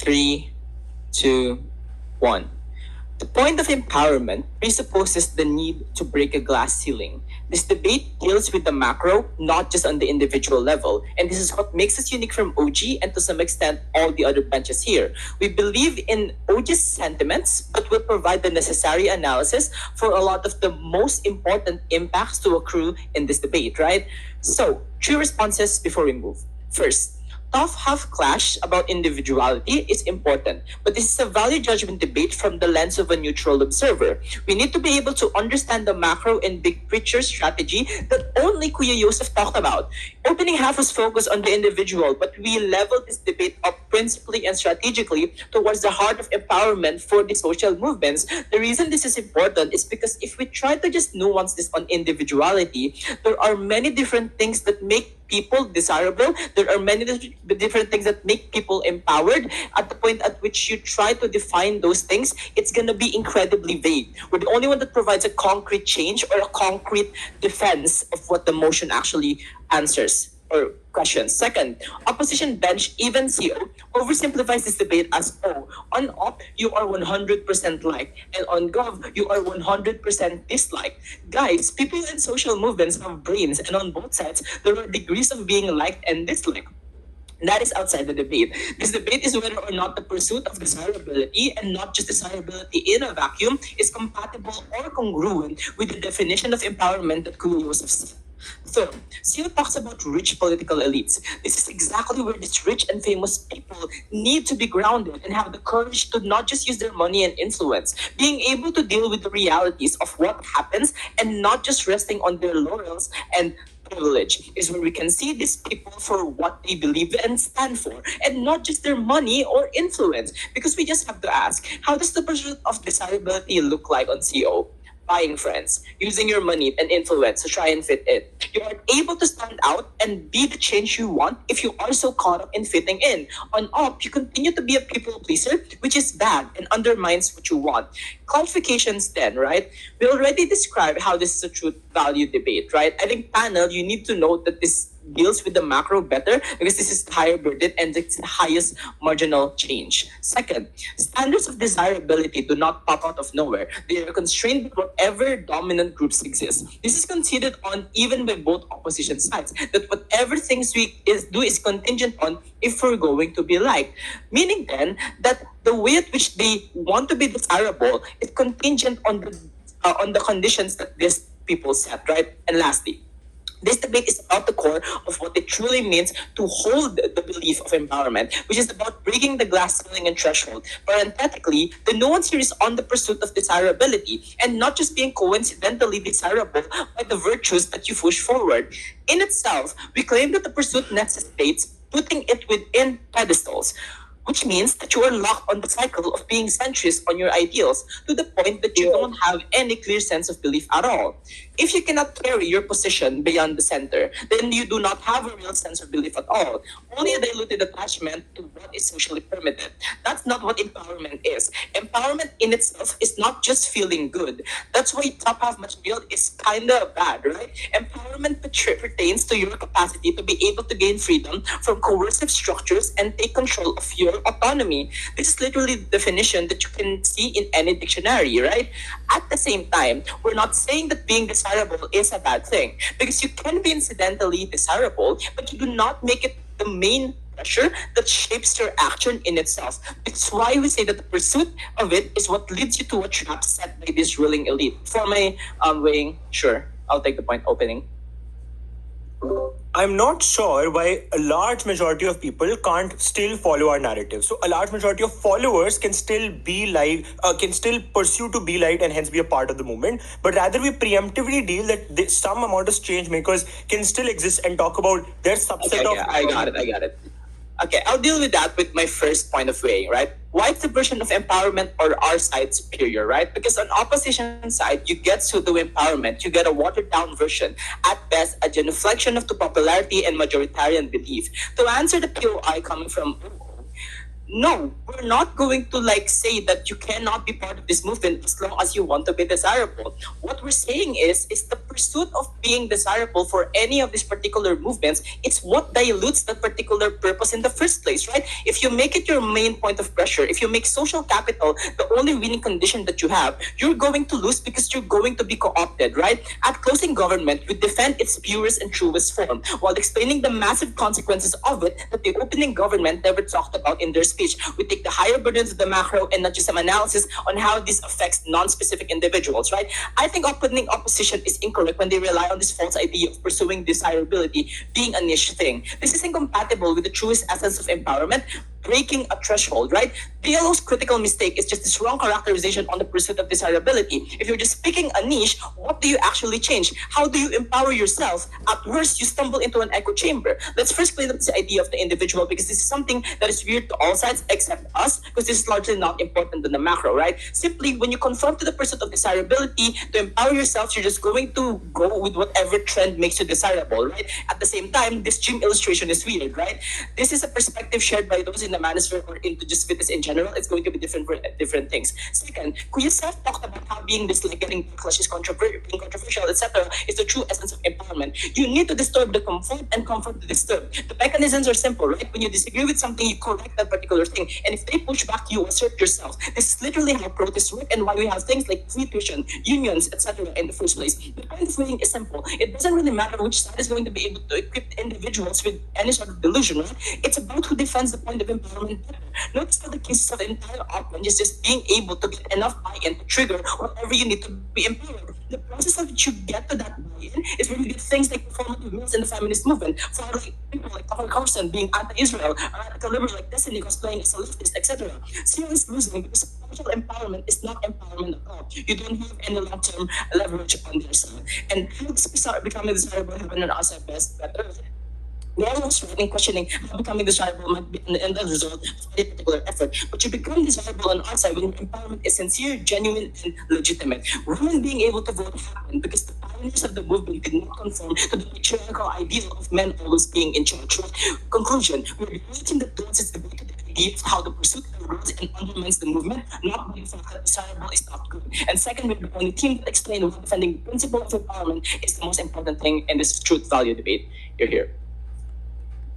3, 2, 1. The point of empowerment presupposes the need to break a glass ceiling. This debate deals with the macro, not just on the individual level. And this is what makes us unique from OG and to some extent all the other benches here. We believe in OG's sentiments, but will provide the necessary analysis for a lot of the most important impacts to accrue in this debate, right? So, 3 responses before we move. First, tough half clash about individuality is important, but this is a value judgment debate from the lens of a neutral observer. We need to be able to understand the macro and big picture strategy that only Kuya Yusuf talked about. Opening half was focused on the individual, but we leveled this debate up principally and strategically towards the heart of empowerment for the social movements. The reason this is important is because if we try to just nuance this on individuality, there are many different things that make people desirable. There are many different things that make people empowered. At the point at which you try to define those things, it's going to be incredibly vague. We're the only one that provides a concrete change or a concrete defense of what the motion actually answers or questions. Second, opposition bench, even CO, oversimplifies this debate as, oh, on op, you are 100% like, and on gov, you are 100% dislike. Guys, people in social movements have brains, and on both sides, there are degrees of being liked and disliked. That is outside the debate. This debate is whether or not the pursuit of desirability, and not just desirability in a vacuum, is compatible or congruent with the definition of empowerment that Kuya Yusuf said. Third, Sio talks about rich political elites. This is exactly where these rich and famous people need to be grounded and have the courage to not just use their money and influence, being able to deal with the realities of what happens and not just resting on their laurels and privilege is where we can see these people for what they believe and stand for, and not just their money or influence. Because we just have to ask, how does the pursuit of desirability look like on CO? Buying friends, using your money and influence to try and fit in. You are able to stand out and be the change you want if you are so caught up in fitting in. On op, you continue to be a people pleaser, which is bad and undermines what you want. Clarifications then, right? We already described how this is a truth value debate, right? I think panel, you need to note that this deals with the macro better because this is higher burden and it's the highest marginal change. Second, standards of desirability do not pop out of nowhere. They are constrained by whatever dominant groups exist. This is conceded on even by both opposition sides, that whatever things we do is contingent on if we're going to be liked. Meaning then that the way at which they want to be desirable is contingent on the conditions that these people set, right? And lastly, this debate is about the core of what it truly means to hold the belief of empowerment, which is about breaking the glass ceiling and threshold. Parenthetically, the nuance here is on the pursuit of desirability and not just being coincidentally desirable by the virtues that you push forward. In itself, we claim that the pursuit necessitates putting it within pedestals, which means that you are locked on the cycle of being centrist on your ideals to the point that you don't have any clear sense of belief at all. If you cannot carry your position beyond the center, then you do not have a real sense of belief at all, only a diluted attachment to what is socially permitted. That's not what empowerment is. Empowerment in itself is not just feeling good. That's why top half material is kind of bad, right? Empowerment pertains to your capacity to be able to gain freedom from coercive structures and take control of your autonomy. This is literally the definition that you can see in any dictionary, right? At the same time, we're not saying that being desirable is a bad thing, because you can be incidentally desirable, but you do not make it the main pressure that shapes your action in itself. It's why we say that the pursuit of it is what leads you to a trap set by this ruling elite. For my weighing, sure, I'll take the point opening. I'm not sure why a large majority of people can't still follow our narrative. So a large majority of followers can still be like, can still pursue to be liked and hence be a part of the movement. But rather we preemptively deal that some amount of change makers can still exist and talk about their subset of... I got it. Okay, I'll deal with that with my first point of weighing, right? Why is the version of empowerment or our side superior, right? Because on opposition side, you get pseudo empowerment, you get a watered down version, at best a genuflection of the popularity and majoritarian belief. To answer the POI coming from no, we're not going to say that you cannot be part of this movement as long as you want to be desirable. What we're saying is the pursuit of being desirable for any of these particular movements, it's what dilutes that particular purpose in the first place, right? If you make it your main point of pressure, if you make social capital the only winning condition that you have, you're going to lose because you're going to be co-opted, right? At closing government, we defend its purest and truest form while explaining the massive consequences of it that the opening government never talked about in their speech. We take the higher burdens of the macro and not just some analysis on how this affects non-specific individuals, right? I think opening opposition is incorrect when they rely on this false idea of pursuing desirability being a niche thing. This is incompatible with the truest essence of empowerment, breaking a threshold, right? PLO's critical mistake is just this wrong characterization on the pursuit of desirability. If you're just picking a niche, what do you actually change? How do you empower yourself? At worst, you stumble into an echo chamber. Let's first clear up this idea of the individual, because this is something that is weird to all sides except us, because this is largely not important than the macro, right? Simply, when you confront to the pursuit of desirability, to empower yourself, you're just going to go with whatever trend makes you desirable, right? At the same time, this gym illustration is weird, right? This is a perspective shared by those in the manosphere or into just fitness in general. It's going to be different for different things. Second, Kuya Self talked about how being this like getting backlash is controversial, etc. is the true essence of empowerment. You need to disturb the comfort and comfort the disturbed. The mechanisms are simple, right? When you disagree with something, you correct that particular thing. And if they push back, you assert yourself. This is literally how protests work and why we have things like free tuition, unions, etc. in the first place. The point of winning is simple. It doesn't really matter which side is going to be able to equip individuals with any sort of delusion, right? It's about who defends the point of empowerment better. Notice that the cases of the entire outline is just being able to get enough buy-in to trigger whatever you need to be empowered. The process of which you get to that buy-in is where you get things like performative meals in the feminist movement, for like people like Tucker Carlson being anti-Israel, or radical liberal like Destiny cosplaying as a leftist, etc. Syria is losing because social empowerment is not empowerment at all. You don't have any long-term leverage on their side. And how does becoming desirable happen on outside best better? They are also right in questioning how becoming desirable might be an end result of any particular effort. But you become desirable on outside when your empowerment is sincere, genuine, and legitimate. Women being able to vote happened because the pioneers of the movement did not conform to the patriarchal ideal of men always being in charge. Conclusion, we're debating the doses debate to the idea of how the pursuit erodes and undermines the movement, not by the fact that desirable is not good. And second, we're the only team that explain why defending the principle of empowerment is the most important thing in this truth value debate. You're here.